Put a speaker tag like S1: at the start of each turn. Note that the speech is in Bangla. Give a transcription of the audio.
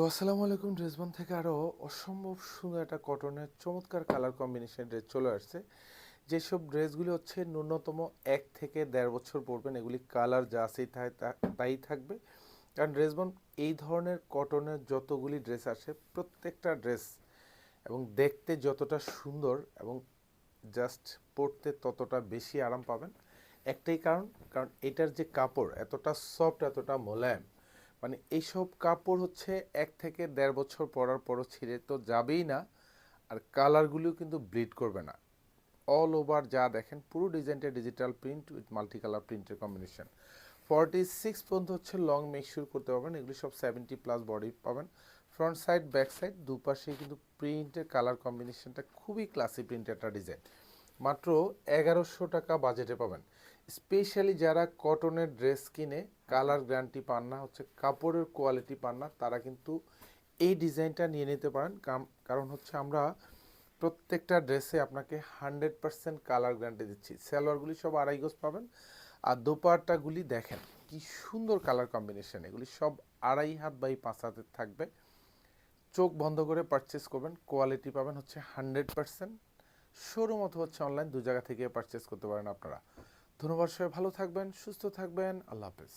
S1: তো আসসালামু আলাইকুম। ড্রেসবন থেকে আরও অসম্ভব সুন্দর একটা কটনের চমৎকার কালার কম্বিনেশন ড্রেস চলে আসছে। যেসব ড্রেসগুলি হচ্ছে ন্যূনতম 1 থেকে দেড় বছর পরবেন, এগুলি কালার যা আছে তাই থাকবে। কারণ ড্রেসবন এই ধরনের কটনের যতগুলি ড্রেস আসে প্রত্যেকটা ড্রেস এবং দেখতে যতটা সুন্দর এবং জাস্ট পরতে ততটা বেশি আরাম পাবেন। একটাই কারণ, কারণ এটার যে কাপড় এতটা সফট, এতটা মোলায়েম, মানে এইসব কাপড় হচ্ছে 1 থেকে দেড় বছর পরার পরও ছিঁড়ে তো যাবেই না, আর কালারগুলিও কিন্তু ব্লিড করবে না। অল ওভার যা দেখেন পুরো ডিজাইনটা digital print with multi colour প্রিন্টের কম্বিনেশন। 46 পর্যন্ত হচ্ছে লং মেকশিওর করতে পারবেন। এগুলি সব 70+ বডি পাবেন। ফ্রন্ট সাইড ব্যাক সাইড দুপাশেই কিন্তু প্রিন্টের কালার কম্বিনেশনটা খুবই ক্লাসি প্রিন্টের একটা ডিজাইন। মাত্র 1100 টাকা বাজেটে পাবেন। স্পেশালি যারা কটনের ড্রেস কিনে কালার গ্যারান্টি পান না, হচ্ছে কাপড়ের কোয়ালিটি পান না, তারা কিন্তু এই ডিজাইনটা নিয়ে নিতে পারেন। কারণ হচ্ছে আমরা প্রত্যেকটা ড্রেসে আপনাকে 100% কালার গ্যারান্টি দিচ্ছি। সালোয়ারগুলি সব 2.5 গজ পাবেন, আর দোপাট্টাগুলি দেখেন কি সুন্দর কালার কম্বিনেশন। এগুলি সব 2.5 হাত বাই 5 হাতের থাকবে। চোখ বন্ধ করে পারচেস করবেন, কোয়ালিটি পাবেন হচ্ছে 100%। শোরুম অথবা হচ্ছে অনলাইন, দু জায়গা থেকে পারচেস করতে পারেন আপনারা। ধন্যবাদ, সবাই ভালো থাকবেন, সুস্থ থাকবেন, আল্লাহ হাফেজ।